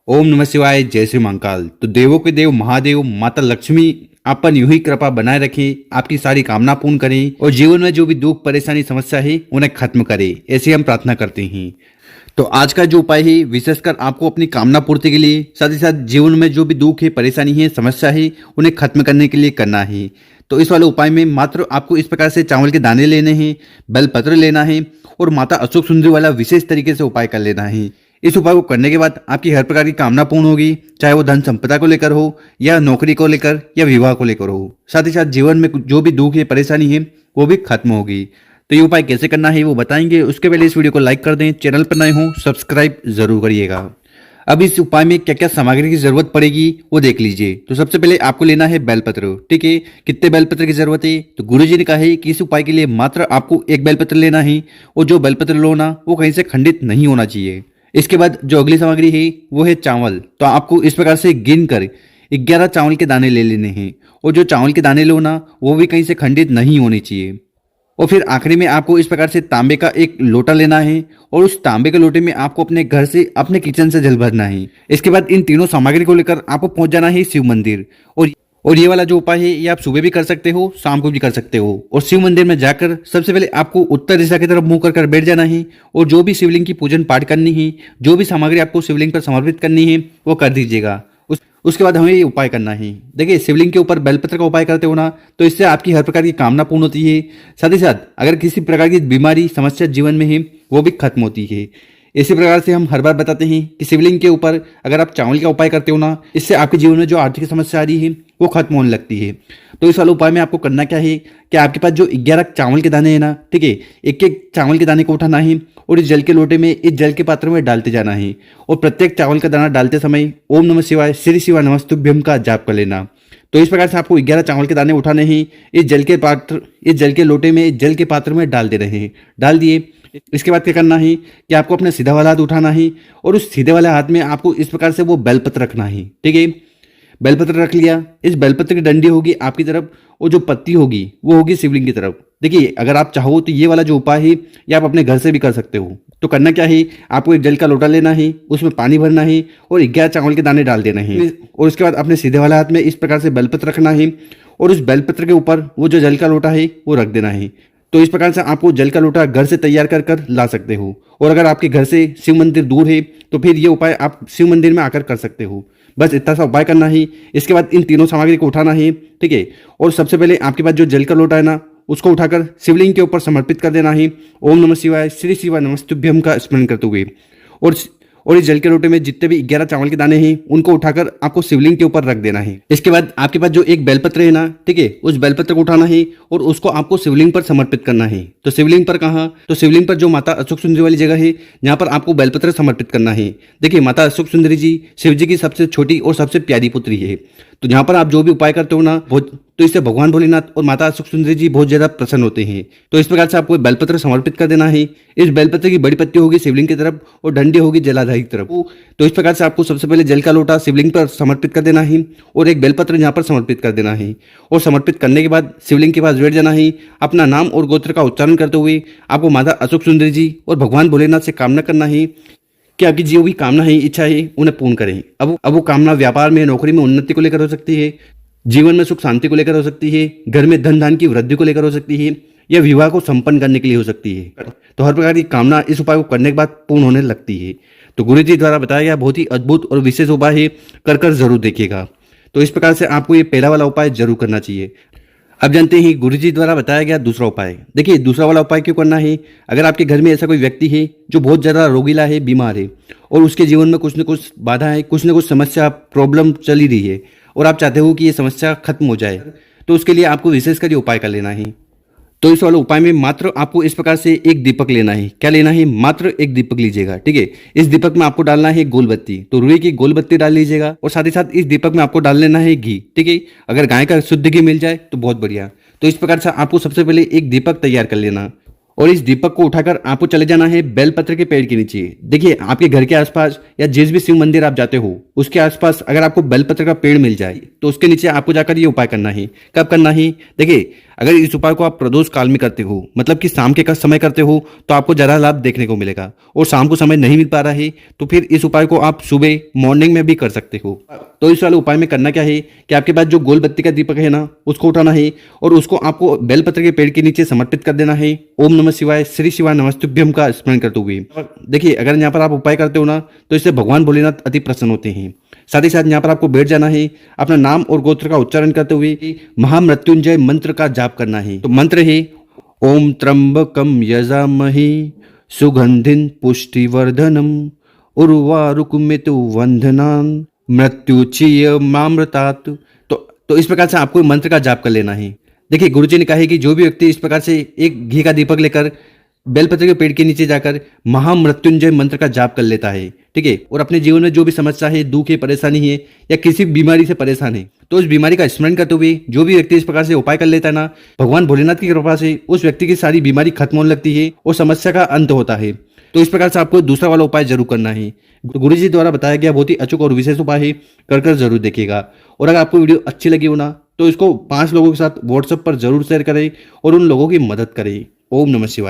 ओम नमः शिवाय, जय श्री महाकाल। तो देवों के देव महादेव माता लक्ष्मी आप पर यूं ही कृपा बनाए रखें, आपकी सारी कामना पूर्ण करें और जीवन में जो भी दुख परेशानी समस्या है उन्हें खत्म करें, ऐसी हम प्रार्थना करते हैं। तो आज का जो उपाय है विशेषकर आपको अपनी कामना पूर्ति के लिए, साथ ही साथ जीवन में जो भी दुख है परेशानी है समस्या है उन्हें खत्म करने के लिए करना है। तो इस वाले उपाय में मात्र आपको इस प्रकार से चावल के दाने लेने हैं, बेलपत्र लेना है और माता अशोक सुंदरी वाला विशेष तरीके से उपाय कर लेना है। इस उपाय को करने के बाद आपकी हर प्रकार की कामना पूर्ण होगी, चाहे वो धन संपदा को लेकर हो या नौकरी को लेकर या विवाह को लेकर हो। साथ ही साथ जीवन में जो भी दुख है परेशानी है वो भी खत्म होगी। तो ये उपाय कैसे करना है वो बताएंगे, उसके पहले इस वीडियो को लाइक कर दें, चैनल पर नए हो सब्सक्राइब जरूर करिएगा। अब इस उपाय में क्या क्या सामग्री की जरूरत पड़ेगी वो देख लीजिए। तो सबसे पहले आपको लेना है बेलपत्र, ठीक है। कितने बेलपत्र की जरूरत है? तो गुरुजी ने कहा है कि इस उपाय के लिए मात्र आपको एक बेलपत्र लेना है और जो बेलपत्र लो ना वो कहीं से खंडित नहीं होना चाहिए। इसके बाद जो अगली सामग्री है वो है चावल। तो आपको इस प्रकार से गिन कर 11 चावल के दाने ले लेने हैं और जो चावल के दाने लो ना वो भी कहीं से खंडित नहीं होने चाहिए। और फिर आखिरी में आपको इस प्रकार से तांबे का एक लोटा लेना है और उस तांबे के लोटे में आपको अपने घर से अपने किचन से जल भरना है। इसके बाद इन तीनों सामग्री को लेकर आपको पहुंच जाना है शिव मंदिर। और ये वाला जो उपाय है ये आप सुबह भी कर सकते हो, शाम को भी कर सकते हो। और शिव मंदिर में जाकर सबसे पहले आपको उत्तर दिशा की तरफ मुंह कर बैठ जाना है और जो भी शिवलिंग की पूजन पाठ करनी है, जो भी सामग्री आपको शिवलिंग पर समर्पित करनी है वो कर दीजिएगा। उसके बाद हमें ये उपाय करना है। देखिए शिवलिंग के ऊपर बेलपत्र का उपाय करते हो ना तो इससे आपकी हर प्रकार की कामना पूर्ण होती है। साथ ही साथ अगर किसी प्रकार की बीमारी समस्या जीवन में है वो भी खत्म होती है। इसी प्रकार से हम हर बार बताते हैं कि शिवलिंग के ऊपर अगर आप चावल का उपाय करते हो ना, इससे आपके जीवन में जो आर्थिक समस्या आ रही है वो खत्म होने लगती है। तो इस वाले उपाय में आपको करना क्या है कि आपके पास जो 11 चावल के दाने हैं ना, ठीक है, एक एक चावल के दाने को उठाना है और इस जल के लोटे में, इस जल के पात्र में डालते जाना है और प्रत्येक चावल का दाना डालते समय ओम नमः शिवाय श्री शिवाय नमस्तुभ्यम का जाप कर लेना। तो इस प्रकार से आपको 11 चावल के दाने उठाने हैं, इस जल के लोटे में, इस जल के पात्र में डाल दे रहे हैं। डाल दिए। इसके बाद क्या करना है कि आपको अपना सीधा वाला हाथ उठाना है और उस सीधे वाले हाथ में आपको इस प्रकार से वो बेलपत्र रखना है, ठीक है। बेलपत्र रख लिया। इस बेलपत्र की डंडी होगी आपकी तरफ और जो पत्ती होगी वो होगी शिवलिंग की तरफ। देखिए अगर आप चाहो तो ये वाला जो उपाय है ये आप अपने घर से भी कर सकते हो। तो करना क्या है, आपको एक जल का लोटा लेना है, उसमें पानी भरना है और 11 चावल के दाने डाल देना है और उसके बाद अपने सीधे वाले हाथ में इस प्रकार से बेलपत्र रखना है और उस बेलपत्र के ऊपर वो जो जल का लोटा है वो रख देना है। तो इस प्रकार से आपको जल का लोटा घर से तैयार कर ला सकते हो। और अगर आपके घर से शिव मंदिर दूर है तो फिर ये उपाय आप शिव मंदिर में आकर कर सकते हो। बस इतना सा उपाय करना है। इसके बाद इन तीनों सामग्री को उठाना है, ठीक है। और सबसे पहले आपके पास जो जल का लोटा है ना उसको उठाकर शिवलिंग के ऊपर समर्पित कर देना है। ओम नमः शिवाय श्री शिवाय नमस्तुभ्यम का स्मरण करते हुए और इस जल के लोटे में जितने भी 11 चावल के दाने हैं उनको उठाकर आपको शिवलिंग के ऊपर रख देना है। इसके बाद आपके पास जो एक बेलपत्र है ना, ठीक है, उस बेलपत्र को उठाना है और उसको आपको शिवलिंग पर समर्पित करना है। तो शिवलिंग पर कहाँ? तो शिवलिंग पर जो माता अशोक सुंदरी वाली जगह है जहाँ पर आपको बेलपत्र समर्पित करना है। देखिए माता अशोक सुंदरी जी शिव जी की सबसे छोटी और सबसे प्यारी पुत्री है। तो जहाँ पर आप जो भी उपाय करते हो ना तो इससे भगवान भोलेनाथ और माता अशोक सुंदरी जी बहुत ज्यादा प्रसन्न होते हैं। तो इस प्रकार से आपको बेलपत्र समर्पित कर देना है। इस बेलपत्र की बड़ी पत्ती होगी शिवलिंग की तरफ और डंडी होगी जलाधारी की तरफ। तो इस प्रकार से आपको सबसे पहले जल का लोटा शिवलिंग पर समर्पित कर देना है और एक बेलपत्र यहाँ पर समर्पित कर देना है। और समर्पित करने के बाद शिवलिंग के पास बैठ जाना है। अपना नाम और गोत्र का उच्चारण करते हुए आपको माता अशोक सुंदरी जी और भगवान भोलेनाथ से कामना करना है कि आपकी जो भी कामना है, इच्छा है उन्हें पूर्ण करें। अब वो कामना व्यापार में, नौकरी में उन्नति को लेकर हो सकती है, जीवन में सुख शांति को लेकर हो सकती है, घर में धन धान की वृद्धि को लेकर हो सकती है या विवाह को संपन्न करने के लिए हो सकती है। तो हर प्रकार की कामना इस उपाय को करने के बाद पूर्ण होने लगती है। तो गुरु जी द्वारा बताया गया बहुत ही अद्भुत और विशेष उपाय है, कर जरूर देखिएगा। तो इस प्रकार से आपको ये पहला वाला उपाय जरूर करना चाहिए। अब जानते हैं गुरु जी द्वारा बताया गया दूसरा उपाय। देखिए दूसरा वाला उपाय क्यों करना है? अगर आपके घर में ऐसा कोई व्यक्ति है जो बहुत ज़्यादा रोगीला है, बीमार है और उसके जीवन में कुछ न कुछ बाधा है, कुछ न कुछ समस्या, प्रॉब्लम चल ही रही है और आप चाहते हो कि ये समस्या खत्म हो जाए, तो उसके लिए आपको विशेषकर ये उपाय कर लेना है। तो इस वाले उपाय में मात्र आपको इस प्रकार से एक दीपक लेना है। क्या लेना है? मात्र एक दीपक लीजिएगा, ठीक है। इस दीपक में आपको डालना है गोल बत्ती, तो रुई की गोल बत्ती डाल लीजिएगा और साथ ही साथ इस दीपक में आपको डाल लेना है घी, ठीक है। अगर गाय का शुद्ध घी मिल जाए तो बहुत बढ़िया। तो इस प्रकार से आपको सबसे पहले एक दीपक तैयार कर लेना और इस दीपक को उठाकर आपको चले जाना है बेलपत्र के पेड़ के नीचे। देखिए आपके घर के आसपास या जिस भी शिव मंदिर आप जाते हो उसके आसपास अगर आपको बेलपत्र का पेड़ मिल जाए तो उसके नीचे आपको जाकर ये उपाय करना है। कब करना है? देखिए अगर इस उपाय को आप प्रदोष काल में करते हो, मतलब कि शाम के का समय करते हो, तो आपको ज़्यादा लाभ देखने को मिलेगा। और शाम को समय नहीं मिल पा रहा है तो फिर इस उपाय को आप सुबह मॉर्निंग में भी कर सकते हो। तो इस वाले उपाय में करना क्या है कि आपके पास जो गोल बत्ती का दीपक है ना, उसको उठाना है और उसको आपको बेलपत्र के पेड़ के नीचे समर्पित कर देना है। ओम नमः शिवाय, श्री शिवाय नमस्तुभ्यम का स्मरण करते हुए। देखिए, अगर यहाँ पर आप उपाय करते हो ना, तो इससे भगवान भोलेनाथ अति प्रसन्न होते हैं। साथ ही साथ यहाँ पर आपको बैठ जाना है, अपना नाम और गोत्र का उच्चारण करते हुए महामृत्युंजय मंत्र का जाप करना है। तो मंत्र है ओम त्र्यंबकम यजामहे सुगंधिन पुष्टिवर्धनम उर्वारुकमितु वंदनान मृत्युचीय मामृतात। तो इस प्रकार से आपको मंत्र का जाप कर लेना है। देखिए, गुरुजी ने कहा है कि जो भी व्यक्ति इस प्रकार से एक घी का दीपक लेकर बेलपत्र के पेड़ के नीचे जाकर महामृत्युंजय मंत्र का जाप कर लेता है, ठीक है, और अपने जीवन में जो भी समस्या है, दुख है, परेशानी है या किसी बीमारी से परेशान है, तो उस बीमारी का स्मरण करते हुए जो भी व्यक्ति इस प्रकार से उपाय कर लेता है ना, भगवान भोलेनाथ की कृपा से उस व्यक्ति की सारी बीमारी खत्म होने लगती है और समस्या का अंत होता है। तो इस प्रकार से आपको दूसरा वाला उपाय जरूर करना है। गुरु जी द्वारा बताया गया बहुत ही अचूक और विशेष उपाय है, कर जरूर देखिएगा। और अगर आपको वीडियो अच्छी लगी हो ना, तो इसको 5 लोगों के साथ व्हाट्सएप पर जरूर शेयर करें और उन लोगों की मदद करें। ओम नमः शिवाय।